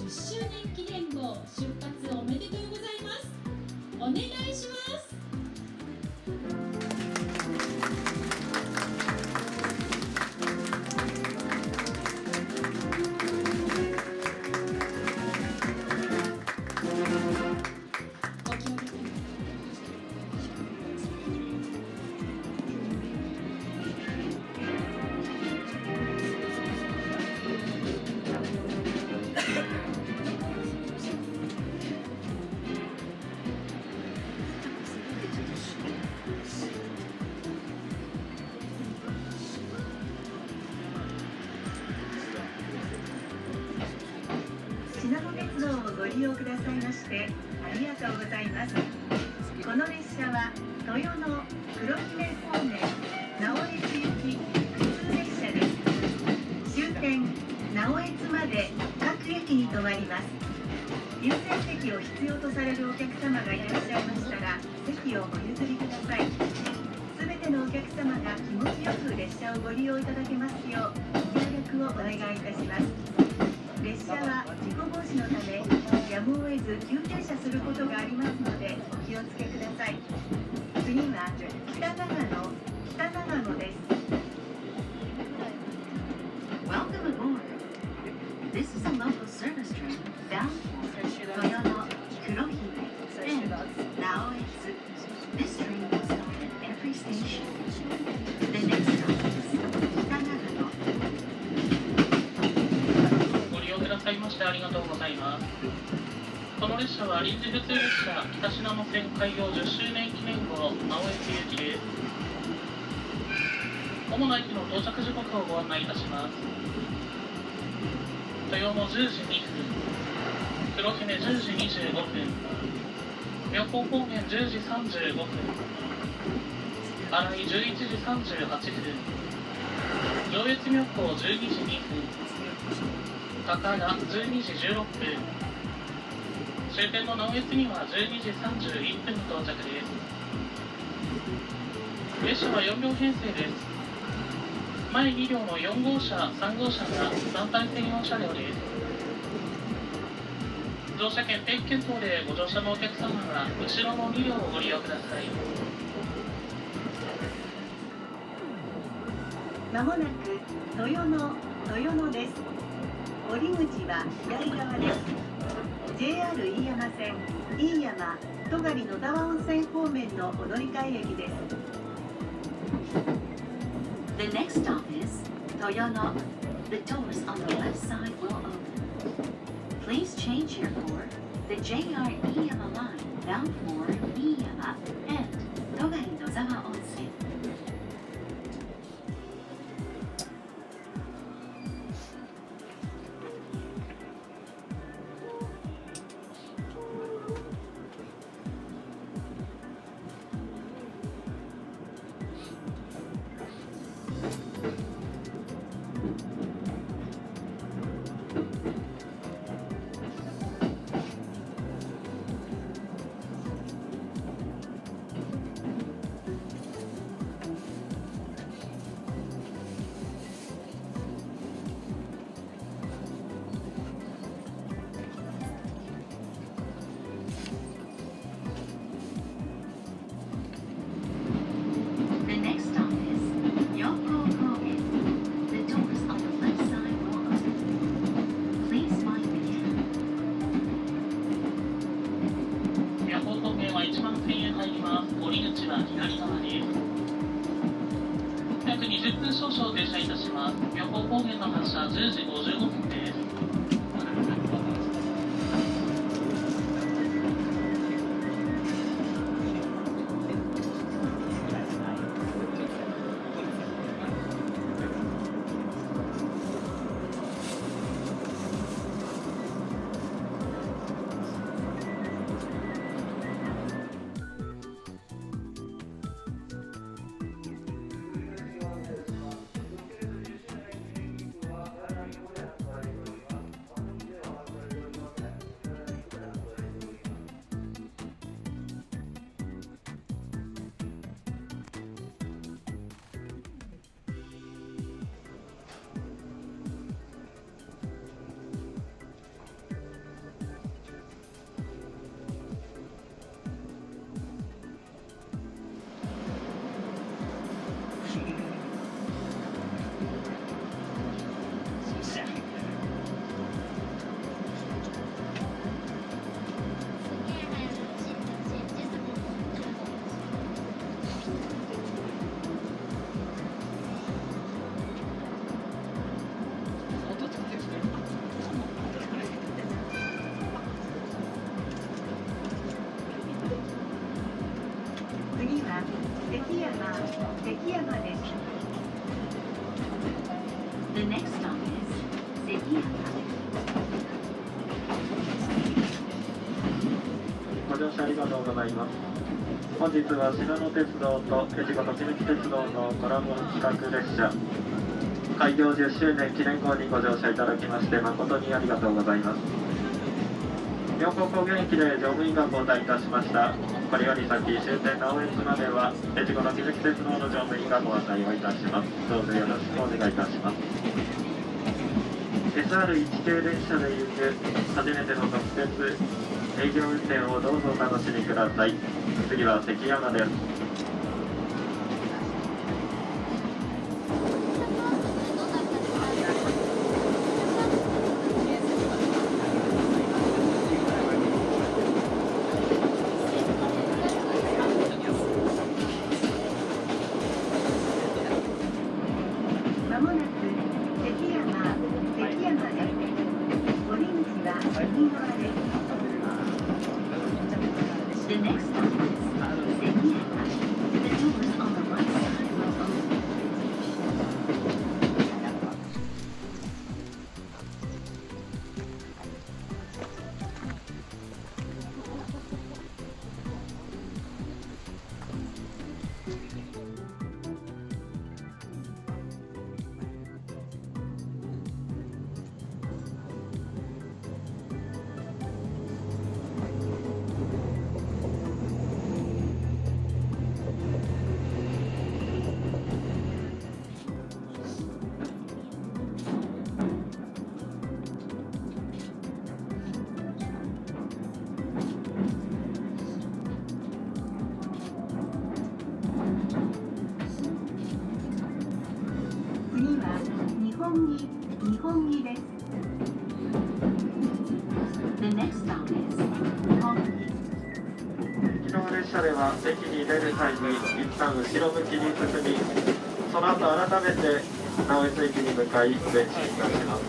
10周年記念号出発おめでとうございます。お願いします。しなの鉄道をご利用くださいましてありがとうございます。この列車は豊野黒姫方面直江津行き普通列車です。終点直江津まで各駅に停まります。優先席を必要とされるお客様がいらっしゃいましたら席をお譲りください。すべてのお客様が気持ちよく列車をご利用いただけますようご協力をお願いいたします。列車は事故防止のためやむを得ず急停車することがありますのでお気をつけください。次は北長野です。 Welcome aboard. This is a local service train bound for Toyono, Kurohime, and Naoetsu. This train will stop at every station. The next stop is Kitanagano. ご利用くださいましてありがとうございます。この列車は臨時普通列車北信濃線開業10周年記念号直江津行きです。主な駅の到着時刻をご案内いたします。豊野10時2分、黒姫10時25分、妙高高原10時35分、新井11時38分、上越妙高12時2分、高田12時16分、終点の直江津には12時31分の到着です。列車は4両編成です。前2両の4号車、3号車が団体専用車両です。乗車券定期検討でご乗車のお客様は後ろの2両をご利用ください。まもなく豊野です。降り口は左側です。 JR 飯山線飯山戸狩野沢温泉方面のお乗り換え駅です。 The next stop is Toyono. The doors on the left side will open. Please change here for the JR Iyama line bound for Iyama and Togari Nozawa Onsen. 約20分少々停車いたします。妙高高原の発車10時55分です。関山です。 The next stop is Sekiyama. ご乗車ありがとうございます。本日はしなの鉄道と越後ときめき鉄道のコラボ企画列車開業10周年記念号にご乗車いただきまして誠にありがとうございます。妙高高原駅で乗務員が交代いたしました。これより先終点直江津までは越後ときめき鉄道の乗務員がご案内をいたします。どうぞよろしくお願いいたします。 SR1 系電車で行く初めての特別営業運転をどうぞお楽しみください。次は関山です。まもなく関山です。お出口は右側です。 The next stop is Sekiyama. The doors on the right side will open. 次は日本木です。 The next stop is Hongi. 昨日列車では駅に出る際に一旦後ろ向きに進み、その後改めて直江津駅に向かい前進いたします。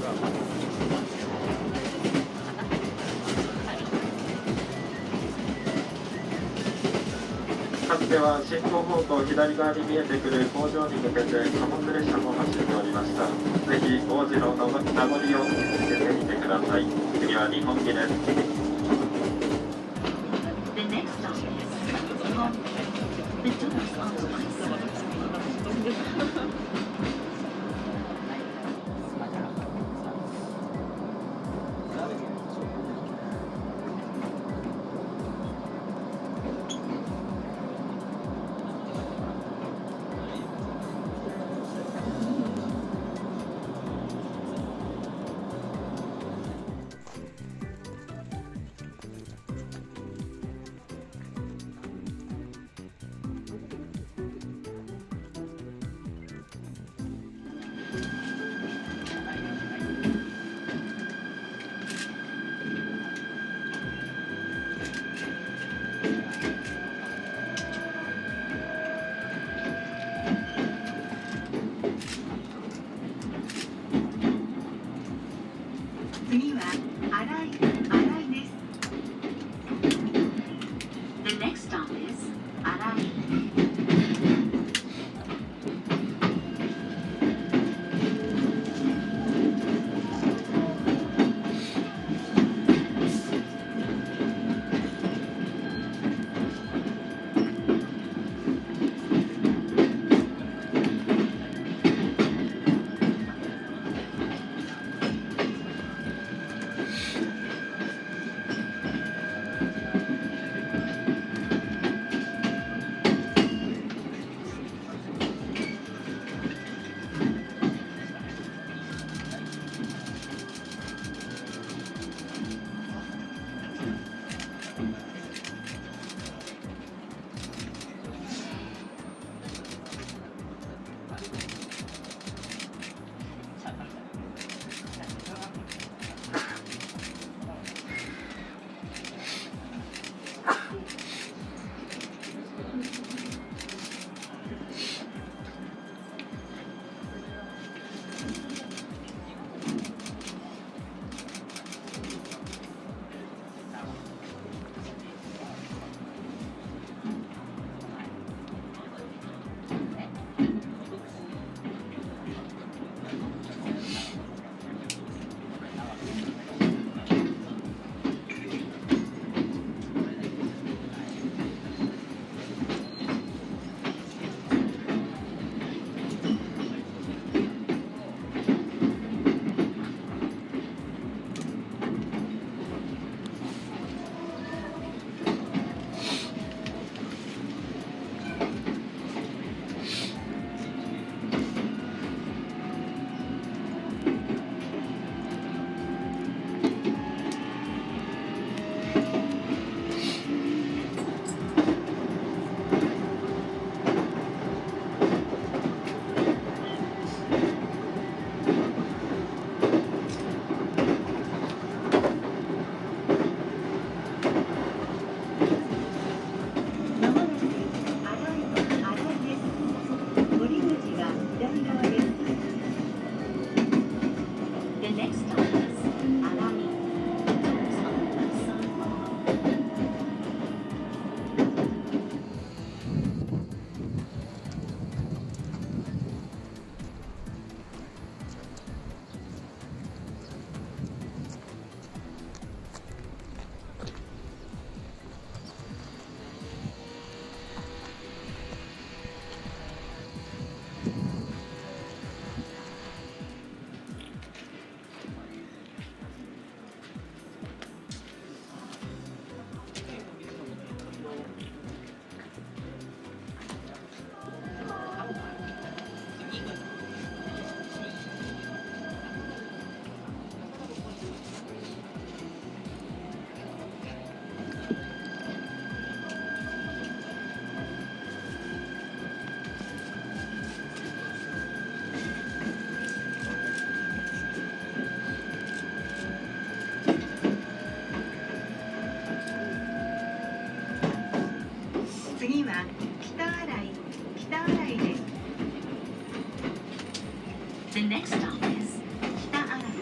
かつては進行方向左側に見えてくる工場に向けて貨物列車も走っておりました。ぜひ王子の名残を見つけてみてください。次は日本木です。 The next stop is Hongi. The doors on the right side will open. The next stop is 北新井。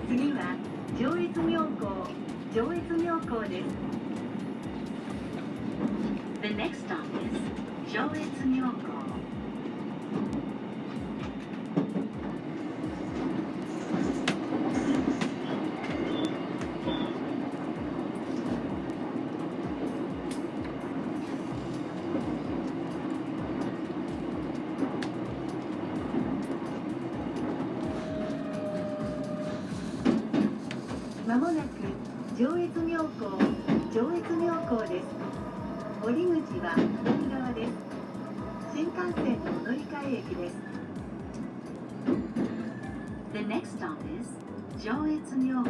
次は上越妙高です。The next stop is 上越妙高。まもなく上越妙高です。降り口は右側です。新幹線の乗り換え駅です。The next stop is 上越妙高。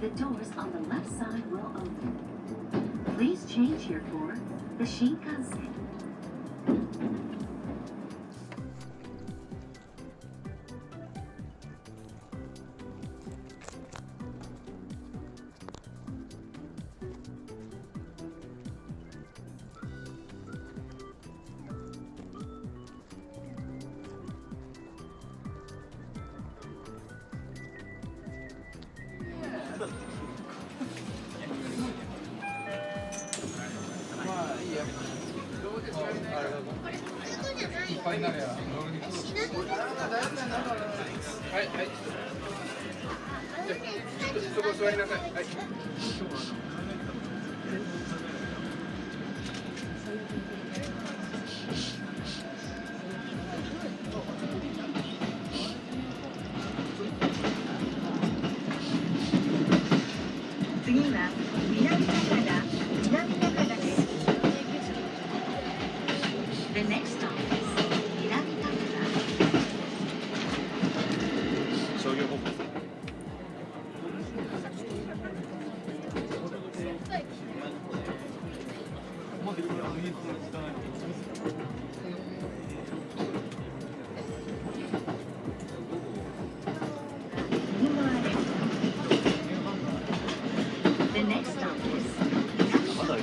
The doors on the left side will open. Please change here for the Shinkansen. いっぱいになるやん。はいはい。じゃちょっとそこ座りなさい。はい。次は南高田です。The next stop is 南高田。商業高校右側です。The next stop is 南高田。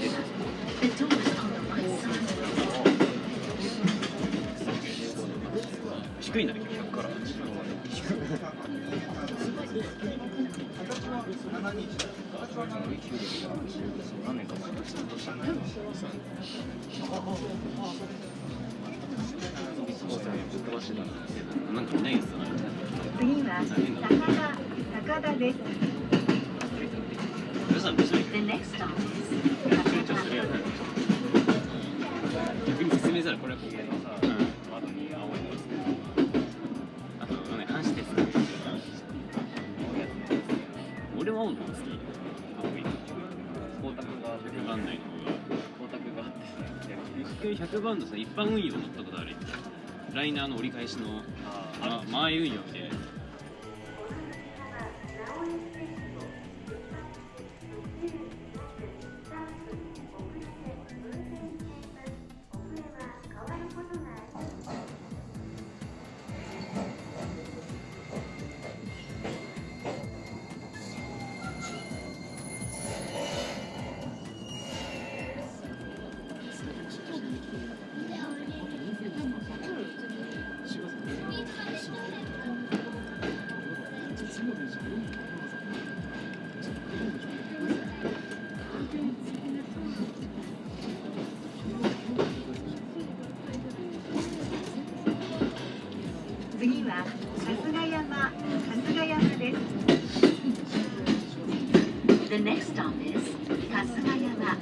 The doors on the right side will open. 低いんだね100から何年か前なんかいないやつだな次は高田です。皆さん別に The next stop is 緊張するやつ逆に説明したらこれはここのさ窓に青いのつけてあとね半紙です俺は青の方が好きかっこいい光沢が100番内の方が光沢があって一回100番のさ一般運用乗ったことあるライナーの折り返しの前運用みたいなやつ次は春日山です。The next stop is 春日山。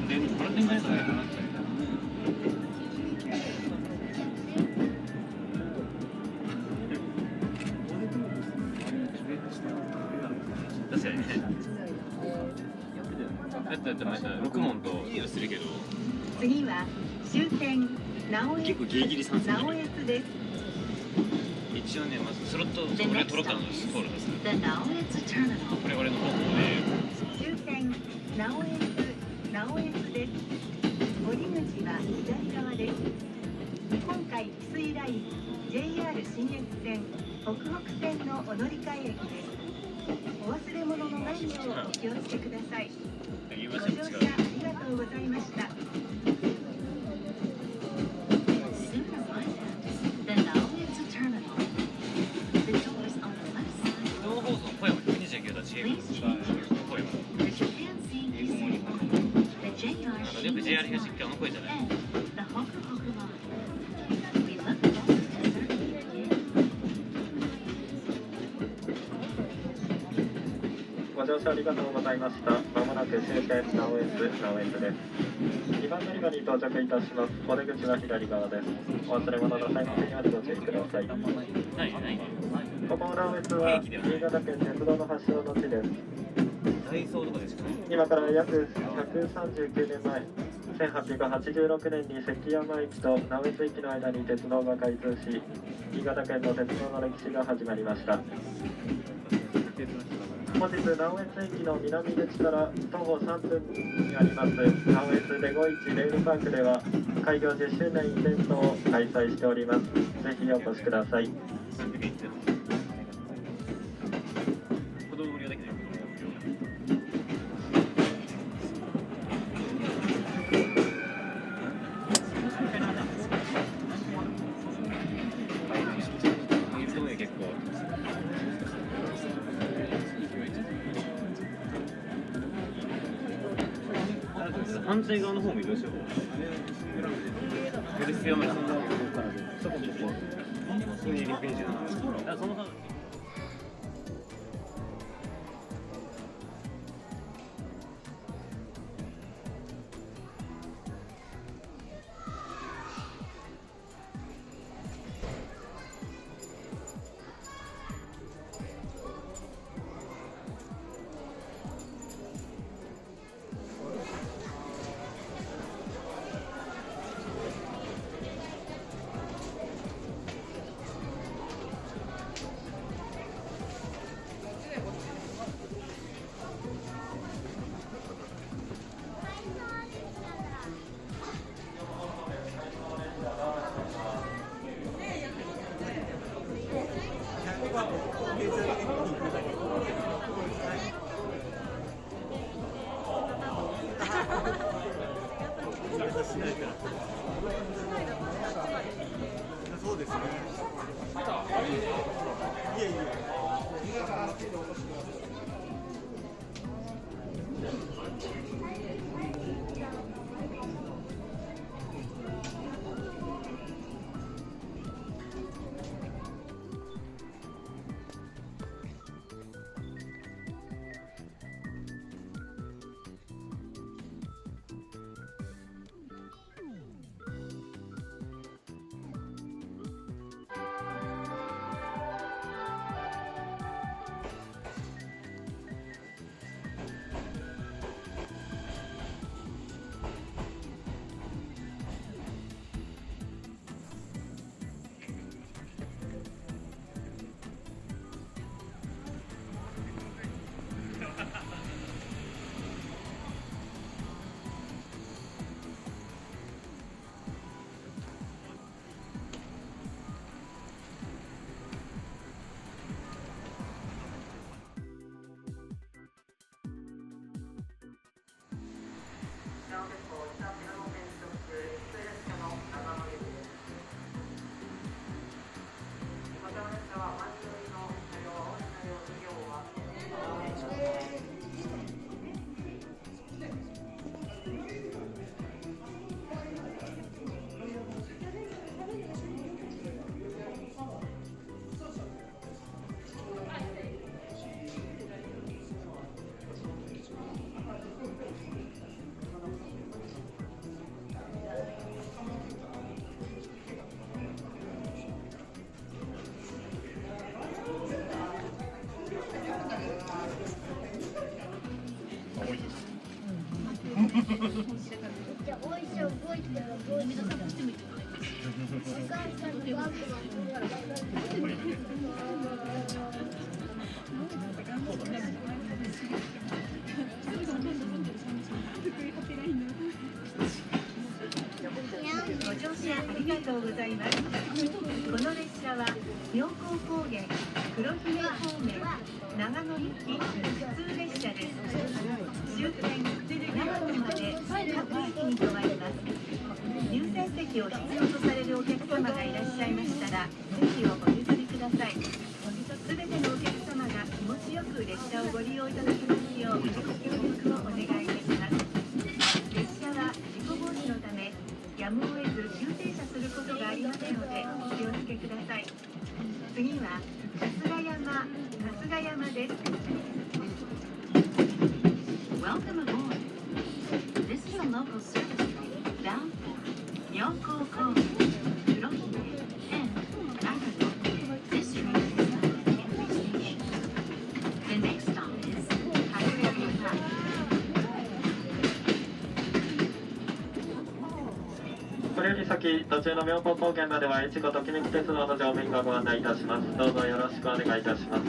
でこれ展開されたなって。確かにね。だってまた6問といいはするけど。次は終点直江結構ギリギリ参戦。直江津です。一応ね、まずスロット俺取ろうかなとスコールです。 The Naoetsu Terminal. これ俺の方法で。終点直江津です。降り口は左側です。今回翡翠ライン JR 信越線北北線のお乗り換え駅です。お忘れ物のないようお気をつけください。言いごましたよ、違う。乗車ありがとうございました。 Soon as I left the Naoetsu Terminal. The doors on the left side. 動画放送小山129だち。 Please change here. 小山。 The Japan Sea is here. The JR よく JR 東 Shinjuku 京の声じゃない。 and the Hoku Hoku Line. We look forward to serving you again. ご乗車ありがとうございました。まもなく終点直江津です。2番乗り場に到着いたします。お出口は左側です。お忘れ物の際の手にはご注意ください。ない。ここ直江津は新潟県鉄道の発祥の地です。ダイソーとかでしかない。今から約139年前、1886年に関山駅と直江津駅の間に鉄道が開通し、新潟県の鉄道の歴史が始まりました。本日直江津駅の南口から徒歩3分にあります直江津レゴイチレールパークでは開業10周年イベントを開催しております。ぜひお越しください。子供無料だけど。そうね、結構。反対側の方も移動しよう。これ必要ない。そこ普通にリページなの。その話。そうですね。いえいえ。ご乗車ありがとうございます。この列車は妙高高原黒姫方面長野行き普通列車です。終点長野まで各駅に停まります。優先席を必要とされるお客様がいらっしゃいましたら席をお譲りください。すべてのお客様が気持ちよく列車をご利用いただきますようご協力をお願いいたします。列車は事故防止のためやむを得ず急停車することがありますのでお気をつけください。次は春日山です。 Welcome aboard. This is a local service train bound for Myoko Kobe, Kurohime, and Nagano. This train is stopped at every station. The next stop is Hasuyama. これより先、途中の妙高高原までは越後ときめき鉄道の乗務員がご案内いたします。どうぞよろしくお願いいたします。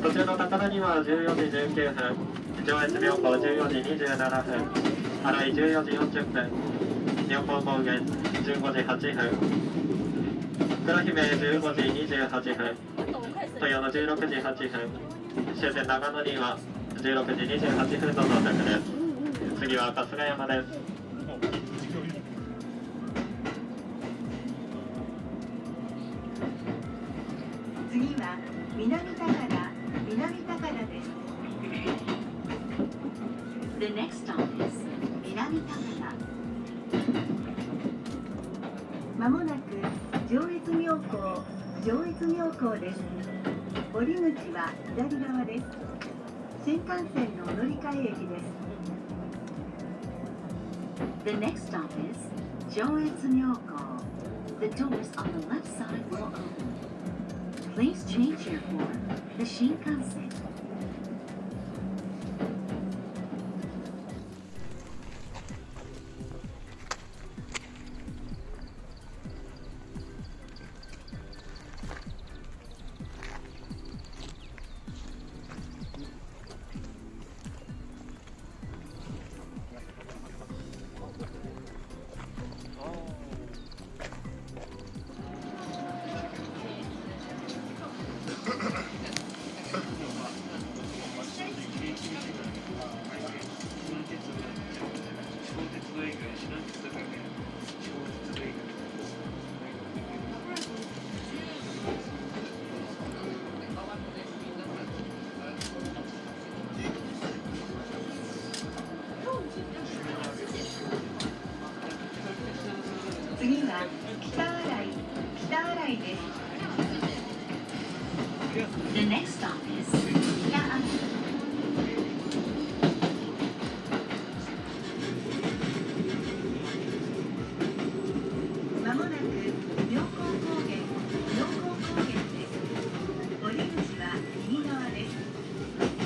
途中の高田には14時19分、上越妙高14時27分、新井14時40分、妙高高原15時8分、黒姫15時28分、豊野16時8分、終点長野には16時28分の到着です。次は春日山です。次は南高田です。 The next stop is Minami Takada. まもなく上越妙高です。降り口は左側です。新幹線の乗り換え駅です。 The next stop is Joetsu Myoko. The doors on the left side will open. Please change here for the Shinkansen. 次は北新井です。 The next stop is Kitaarai. まもなく妙高高原です。降り口は右側です。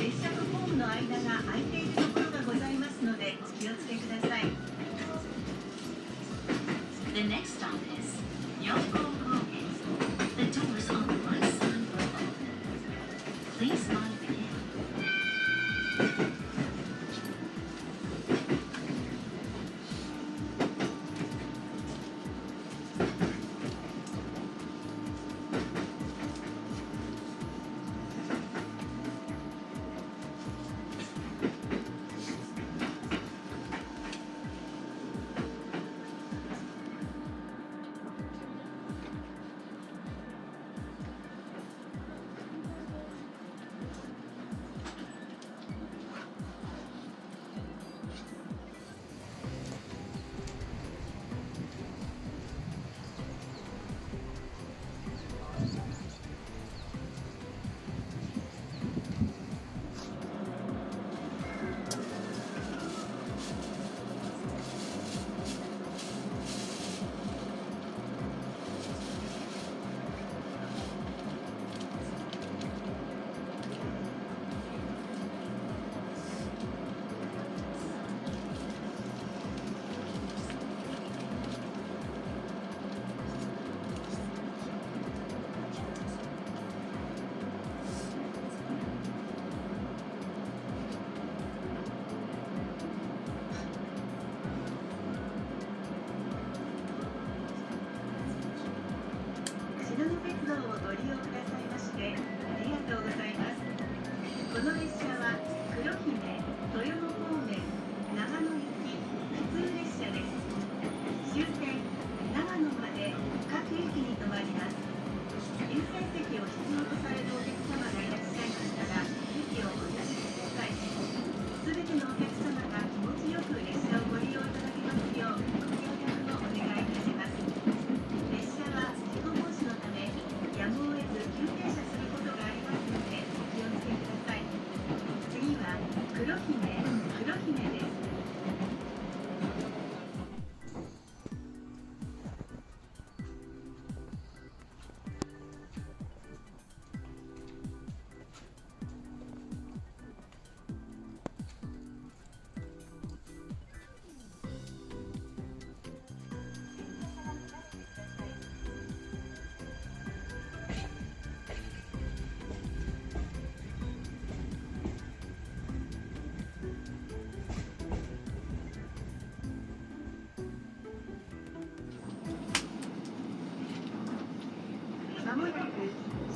列車とホームの間が空いているところがございますのでお気をつけください。 The next stop is Myoko Koge. The doors on the right side will open. Please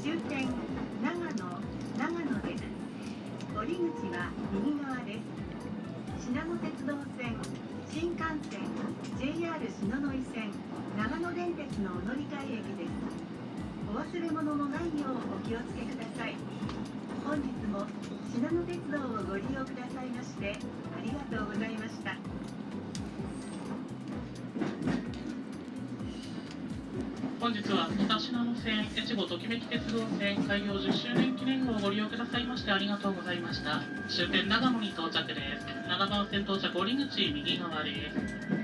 終点長野です。降り口は右側です。しなの鉄道線、新幹線、JR 篠ノ井線、長野電鉄のお乗り換え駅です。お忘れ物のないようお気をつけください。本日もしなの鉄道をご利用くださいましてありがとうございました。本日は北信濃線、越後ときめき鉄道線開業10周年記念号をご利用くださいましてありがとうございました。終点長野に到着です。7番線到着降り口右側です。